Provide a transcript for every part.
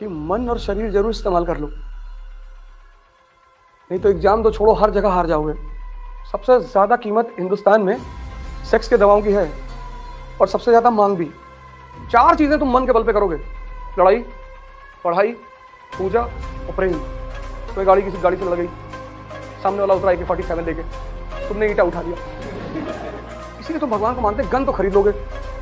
कि मन और शरीर जरूर इस्तेमाल कर लो, नहीं तो एग्जाम तो छोड़ो, हर जगह हार जाओगे। सबसे ज्यादा कीमत हिंदुस्तान में सेक्स के दवाओं की है और सबसे ज्यादा मांग भी। 4 चीजें तुम मन के बल पे करोगे: लड़ाई, पढ़ाई, पूजा और प्रेम। तुम्हें गाड़ी किसी गाड़ी से लड़ गई, सामने वाला उतरा AK-47 लेके, तुमने ईंटा उठा लिया। इसीलिए तुम भगवान को मानते, गन तो खरीद लोगे,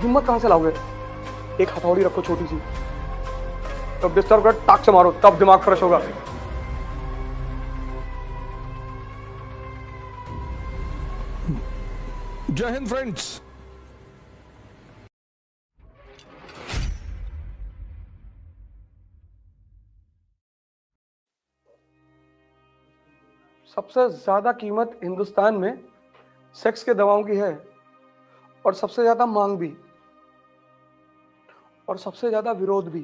हिम्मत कहां से लाओगे? एक हथौड़ी रखो छोटी सी, तब डिस्टर्ब कर टाक से मारो, तब दिमाग फ्रेश होगा। जय हिंद फ्रेंड्स। सबसे ज्यादा कीमत हिंदुस्तान में सेक्स के दवाओं की है और सबसे ज्यादा मांग भी और सबसे ज्यादा विरोध भी।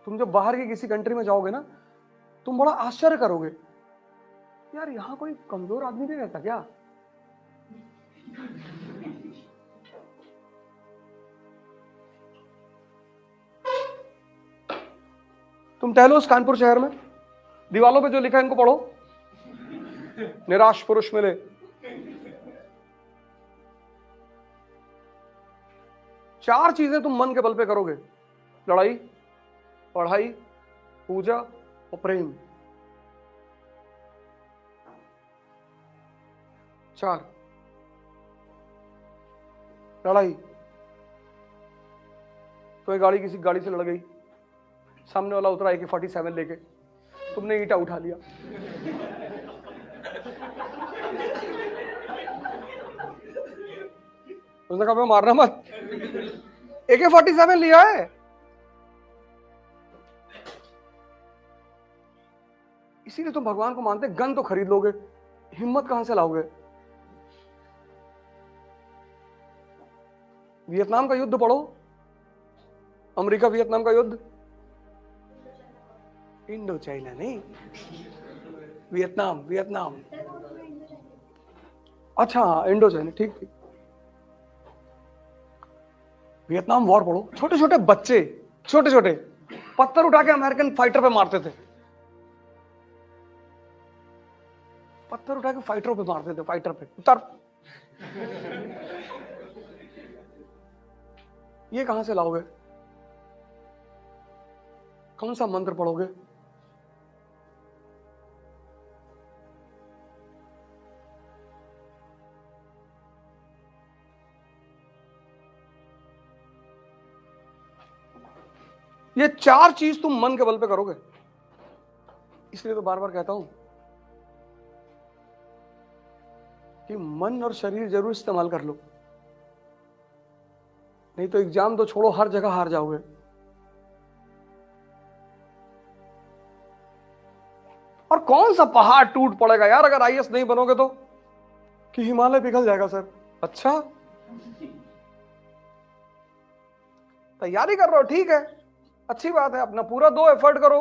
तुम जब बाहर की किसी कंट्री में जाओगे ना, तुम बड़ा आश्चर्य करोगे, यार यहां कोई कमजोर आदमी नहीं रहता क्या? तुम टहलो उस कानपुर शहर में, दीवालों पे जो लिखा है इनको पढ़ो, निराश पुरुष मिले। चार चीजें तुम मन के बल पे करोगे: लड़ाई, पढ़ाई, पूजा और प्रेम। 4। लड़ाई, तुम्हें गाड़ी किसी गाड़ी से लड़ गई, सामने वाला उतरा AK-47 लेके, तुमने ईंटा उठा लिया। उसने कहा मारना मत, AK-47 लिया है। इसीलिए तुम भगवान को मानते, गन तो खरीद लोगे, हिम्मत कहां से लाओगे? वियतनाम का युद्ध पढ़ो, अमेरिका वियतनाम का युद्ध, इंडो चाइना नहीं, वियतनाम वियतनाम। अच्छा इंडो चाइना, ठीक ठीक। वियतनाम वॉर पढ़ो, छोटे छोटे बच्चे, छोटे छोटे पत्थर उठा के अमेरिकन फाइटर पे मारते थे, पत्थर उठा के फाइटरों पे मारते थे, फाइटर पे उतर। ये कहां से लाओगे? कौन सा मंत्र पढ़ोगे? ये 4 चीज तुम मन के बल पे करोगे। इसलिए तो बार बार कहता हूं कि मन और शरीर जरूर इस्तेमाल कर लो, नहीं तो एग्जाम तो छोड़ो, हर जगह हार जाओगे। और कौन सा पहाड़ टूट पड़ेगा यार अगर IAS नहीं बनोगे तो? कि हिमालय पिघल जाएगा सर। अच्छा तैयारी कर रहे हो, ठीक है, अच्छी बात है, अपना पूरा दो, एफर्ट करो।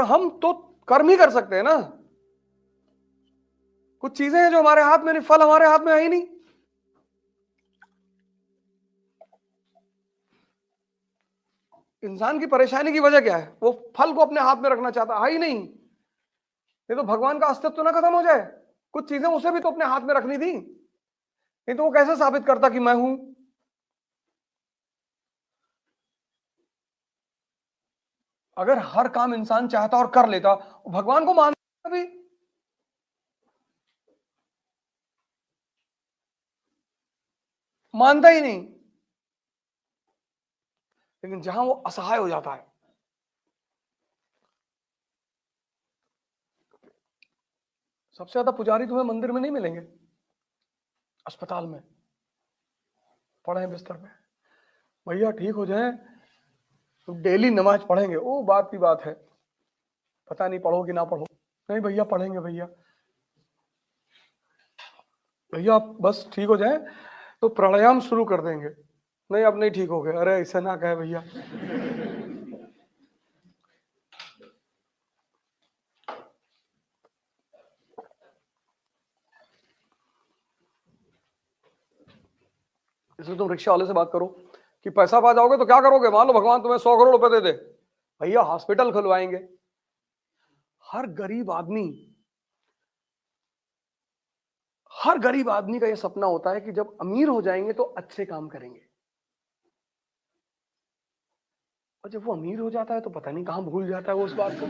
हम तो कर्म ही कर सकते हैं ना। कुछ चीजें हैं जो हमारे हाथ में नहीं, फल हमारे हाथ में है ही नहीं। इंसान की परेशानी की वजह क्या है? वो फल को अपने हाथ में रखना चाहता है ही नहीं। नहीं तो भगवान का अस्तित्व तो ना खत्म हो जाए। कुछ चीजें उसे भी तो अपने हाथ में रखनी थी, नहीं तो वो कैसे साबित करता कि मैं हूं? अगर हर काम इंसान चाहता और कर लेता, भगवान को मानता भी, मानता ही नहीं। लेकिन जहां वो असहाय हो जाता है, सबसे ज्यादा पुजारी तुम्हें मंदिर में नहीं मिलेंगे, अस्पताल में पड़े हैं बिस्तर पे, भैया ठीक हो जाए तो डेली नमाज पढ़ेंगे। ओ बात की बात है, पता नहीं पढ़ो कि ना पढ़ो। नहीं भैया पढ़ेंगे, भैया भैया आप बस ठीक हो जाए तो प्राणायाम शुरू कर देंगे। नहीं अब नहीं ठीक हो गए, अरे ऐसा ना कहे भैया। इसलिए तुम रिक्शा वाले से बात करो कि पैसा पा जाओगे तो क्या करोगे, मान लो भगवान तुम्हें 100 करोड़ रुपए दे दे, भैया हॉस्पिटल खुलवाएंगे। हर गरीब आदमी का यह सपना होता है कि जब अमीर हो जाएंगे तो अच्छे काम करेंगे, और जब वो अमीर हो जाता है तो पता नहीं कहां भूल जाता है वो उस बात को।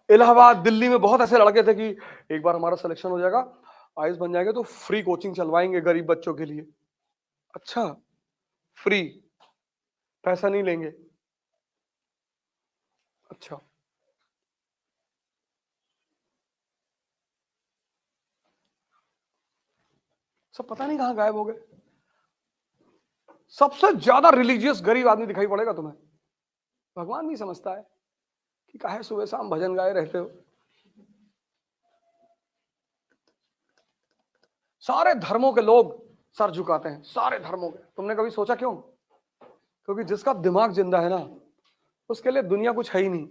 इलाहाबाद, दिल्ली में बहुत ऐसे लड़के थे कि एक बार हमारा सिलेक्शन हो जाएगा, आईएएस बन जाएंगे तो फ्री कोचिंग चलवाएंगे गरीब बच्चों के लिए। अच्छा, फ्री, पैसा नहीं लेंगे। अच्छा, सब पता नहीं कहां गायब हो गए। सबसे ज्यादा रिलीजियस गरीब आदमी दिखाई पड़ेगा तुम्हें, भगवान नहीं समझता है कि काहे सुबह शाम भजन गाए रहते हो। सारे धर्मों के लोग सर झुकाते हैं, सारे धर्मों के। तुमने कभी सोचा क्यों? क्योंकि जिसका दिमाग जिंदा है ना, उसके लिए दुनिया कुछ है ही नहीं।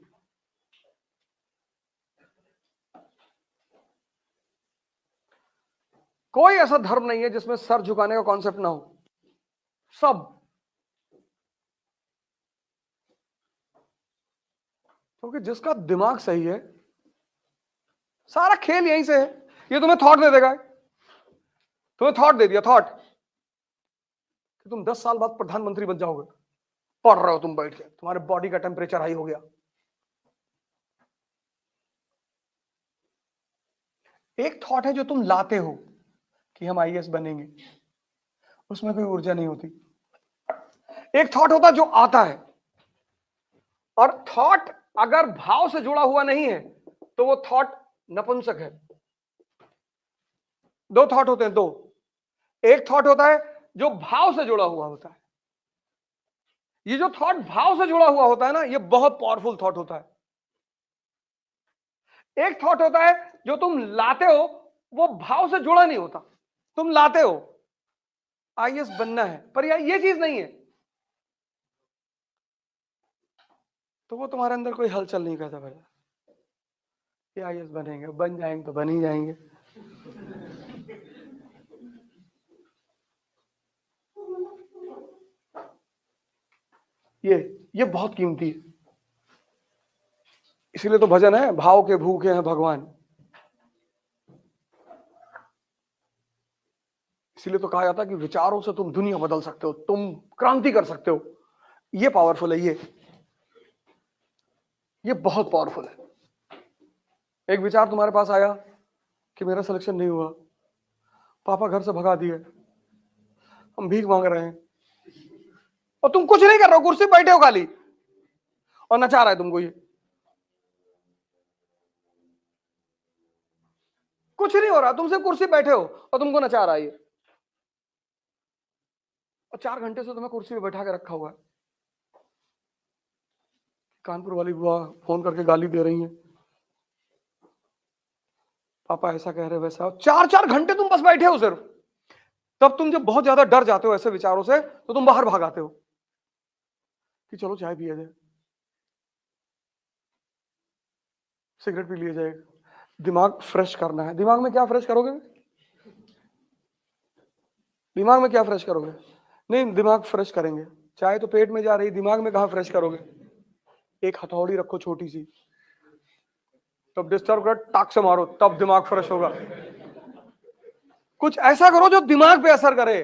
कोई ऐसा धर्म नहीं है जिसमें सर झुकाने का कॉन्सेप्ट ना हो, सब। क्योंकि जिसका दिमाग सही है, सारा खेल यहीं से है। ये तुम्हें थॉट दे देगा, तुम्हें थॉट दे दिया, थॉट कि तुम 10 साल बाद प्रधानमंत्री बन जाओगे। पढ़ रहे हो तुम बैठ के, तुम्हारे बॉडी का टेम्परेचर हाई हो गया। एक थॉट है जो तुम लाते हो कि हम आईएएस बनेंगे, उसमें कोई ऊर्जा नहीं होती। एक थॉट होता जो आता है, और थॉट अगर भाव से जुड़ा हुआ नहीं है तो वो थॉट नपुंसक है। दो थॉट होते हैं, दो। एक थॉट होता है जो भाव से जुड़ा हुआ होता है। ये जो थॉट भाव से जुड़ा हुआ होता है ना, ये बहुत पावरफुल थॉट होता है। एक थॉट होता है जो तुम लाते हो, वो भाव से जुड़ा नहीं होता। तुम लाते हो आईएएस बनना है, पर यार ये चीज नहीं है, तो वो तुम्हारे अंदर कोई हलचल नहीं करता भैया। ये आईएएस बनेंगे, बन जाएंगे तो बन ही जाएंगे। ये बहुत कीमती है। इसीलिए तो भजन है, भाव के भूखे हैं भगवान। इसीलिए तो कहा जाता है कि विचारों से तुम दुनिया बदल सकते हो, तुम क्रांति कर सकते हो। ये पावरफुल है, ये बहुत पावरफुल है। एक विचार तुम्हारे पास आया कि मेरा सिलेक्शन नहीं हुआ, पापा घर से भगा दिए, हम भीख मांग रहे हैं, और तुम कुछ नहीं कर रहे हो, कुर्सी बैठे हो खाली, और नचा रहा है तुमको ये। कुछ नहीं हो रहा, तुम सिर्फ कुर्सी बैठे हो और तुमको नचा रहा है ये, और 4 घंटे से तुम्हें कुर्सी पे बैठा के रखा हुआ है। कानपुर वाली बुआ फोन करके गाली दे रही है, पापा ऐसा कह रहे वैसा। 4-4 घंटे तुम बस बैठे हो सिर्फ। तब तुम जब बहुत ज्यादा डर जाते हो ऐसे विचारों से, तो तुम बाहर भाग आते हो कि चलो चाय पिया जाए, सिगरेट पी लिया जाए, दिमाग फ्रेश करना है। दिमाग में क्या फ्रेश करोगे? दिमाग में क्या फ्रेश करोगे? नहीं, दिमाग फ्रेश करेंगे, चाय तो पेट में जा रही, दिमाग में कहां फ्रेश करोगे? एक हथौड़ी रखो छोटी सी, तब डिस्टर्ब कर, टाक से मारो, तब दिमाग फ्रेश होगा। कुछ ऐसा करो जो दिमाग पे असर करे।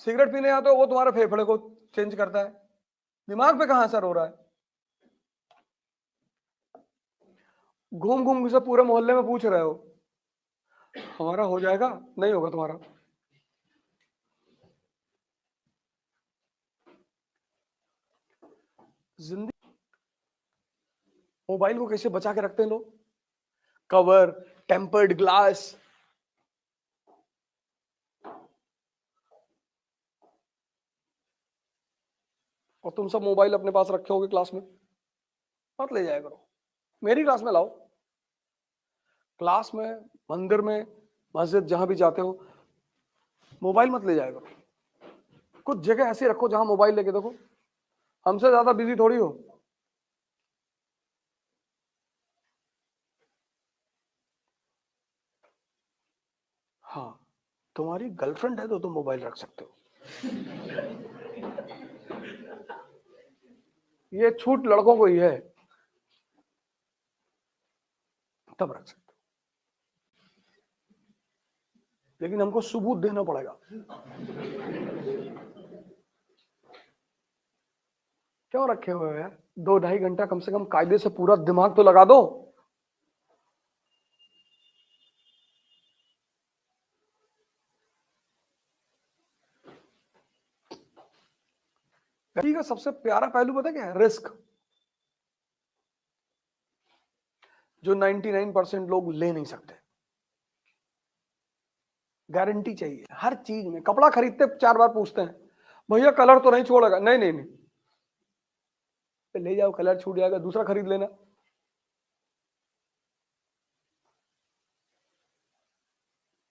सिगरेट पीने आते हो, वो तुम्हारे फेफड़े को चेंज करता है, दिमाग पे कहां असर हो रहा है? घूम घूम से पूरे मोहल्ले में पूछ रहे हो, हमारा हो जाएगा, नहीं होगा तुम्हारा। जिंदगी, मोबाइल को कैसे बचा के रखते हैं लोग? Cover, tempered glass. और तुम सब मोबाइल अपने पास रखे होगे क्लास में, मत ले जाया करो, मेरी क्लास में लाओ। क्लास में, मंदिर में, मस्जिद, जहां भी जाते हो, मोबाइल मत ले जाया करो। कुछ जगह ऐसी रखो जहां मोबाइल लेके देखो, हमसे ज्यादा बिजी थोड़ी हो। तुम्हारी गर्लफ्रेंड है तो तुम मोबाइल रख सकते हो, ये छूट लड़कों को ही है, तब रख सकते हो, लेकिन हमको सबूत देना पड़ेगा। क्यों रखे हुए हो यार? 2-2.5 घंटा कम से कम कायदे से पूरा दिमाग तो लगा दो। व्यक्ति का सबसे प्यारा पहलू पता क्या है? रिस्क, जो 99% लोग ले नहीं सकते। गारंटी चाहिए हर चीज में। कपड़ा खरीदते 4 बार पूछते हैं, भैया कलर तो नहीं छोड़ेगा? नहीं नहीं नहीं, ले जाओ, कलर छूट जाएगा, दूसरा खरीद लेना।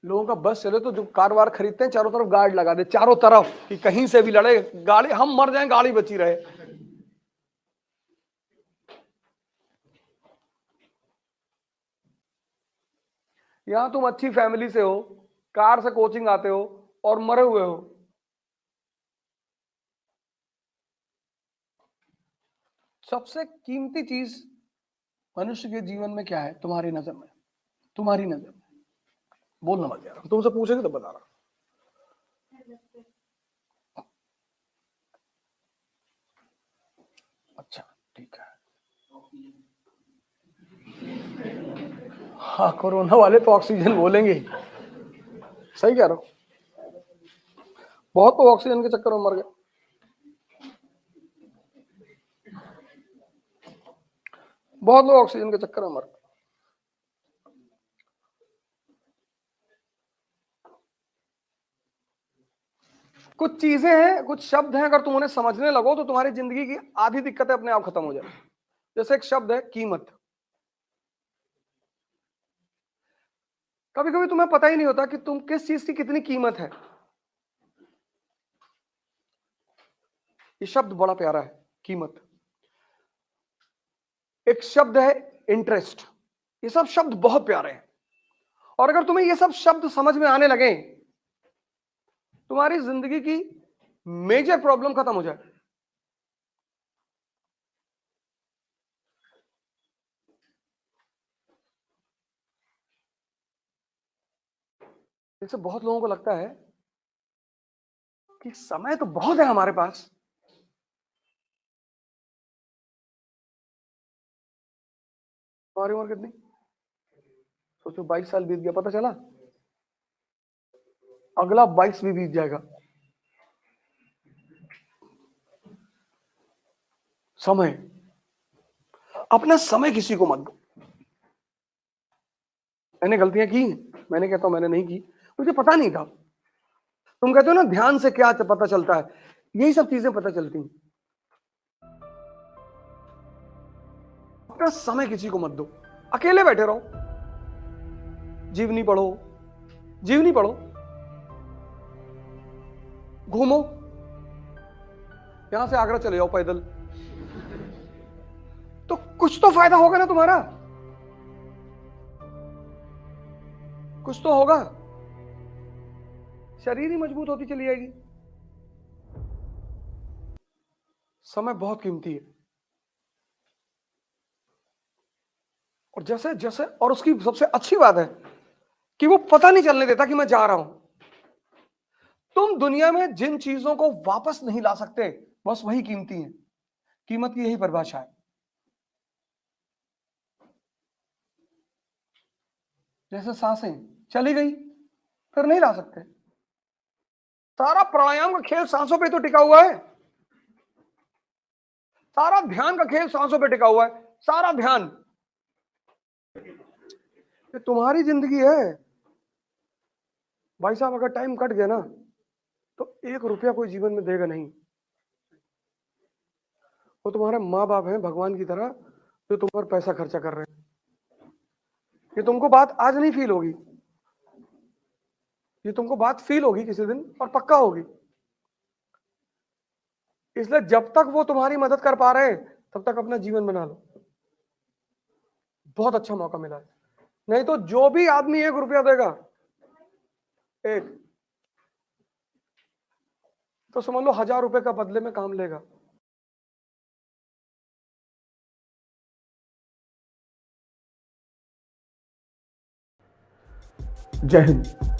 लोगों का बस चले तो जो कार वार खरीदते हैं चारों तरफ गार्ड लगा दे, चारों तरफ, कि कहीं से भी लड़े गाड़ी, हम मर जाएं गाड़ी बची रहे। यहां तुम अच्छी फैमिली से हो, कार से कोचिंग आते हो और मरे हुए हो। सबसे कीमती चीज मनुष्य के जीवन में क्या है तुम्हारी नजर में? तुम्हारी नजर में बोलना मत यार, तुमसे पूछेंगे तो बता रहा। अच्छा ठीक है। हाँ, कोरोना वाले तो ऑक्सीजन बोलेंगे। सही कह रहा हूं, बहुत तो ऑक्सीजन के चक्कर में मर गए। बहुत लोग ऑक्सीजन के चक्कर में मर गए। कुछ चीजें हैं, कुछ शब्द हैं, अगर तुम उन्हें समझने लगो तो तुम्हारी जिंदगी की आधी दिक्कतें अपने आप खत्म हो जाए। जैसे एक शब्द है कीमत। कभी कभी तुम्हें पता ही नहीं होता कि तुम किस चीज की कितनी कीमत है। ये शब्द बड़ा प्यारा है, कीमत। एक शब्द है इंटरेस्ट। ये सब शब्द बहुत प्यारे हैं, और अगर तुम्हें ये सब शब्द समझ में आने लगे, तुम्हारी जिंदगी की मेजर प्रॉब्लम खत्म हो जाए। जैसे बहुत लोगों को लगता है कि समय तो बहुत है हमारे पास, तुम्हारी उम्र कितनी? सोचो 22 साल बीत गया, पता चला अगला 22 भी बीत जाएगा। समय, अपना समय किसी को मत दो। मैंने गलतियां की, मैंने कहता हूं मैंने नहीं की, मुझे पता नहीं था। तुम कहते हो ना ध्यान से क्या पता चलता है, यही सब चीजें पता चलती हैं। अपना समय किसी को मत दो। अकेले बैठे रहो, जीवनी पढ़ो, जीवनी पढ़ो, घूमो, यहां से आगरा चले जाओ पैदल, तो कुछ तो फायदा होगा ना तुम्हारा, कुछ तो होगा। शरीर ही मजबूत होती चली जाएगी। समय बहुत कीमती है। और जैसे जैसे, और उसकी सबसे अच्छी बात है कि वो पता नहीं चलने देता कि मैं जा रहा हूं। तुम दुनिया में जिन चीजों को वापस नहीं ला सकते, बस वही कीमती है। कीमत की यही परिभाषा है। जैसे सांसें चली गई, फिर नहीं ला सकते। सारा प्राणायाम का खेल सांसों पे तो टिका हुआ है। सारा ध्यान का खेल सांसों पे टिका हुआ है। सारा ध्यान, ये तुम्हारी जिंदगी है भाई साहब। अगर टाइम कट गया ना, तो 1 रुपया कोई जीवन में देगा नहीं। वो तुम्हारे माँ बाप हैं भगवान की तरह, जो तुम पर पैसा खर्चा कर रहे हैं। ये तुमको बात आज नहीं फील होगी, ये तुमको बात फील होगी किसी दिन, और पक्का होगी। इसलिए जब तक वो तुम्हारी मदद कर पा रहे हैं, तब तक अपना जीवन बना लो। बहुत अच्छा मौका मिला है। नहीं तो जो भी आदमी 1 रुपया देगा, एक तो समझ लो 1000 रुपए का बदले में काम लेगा। जय हिंद।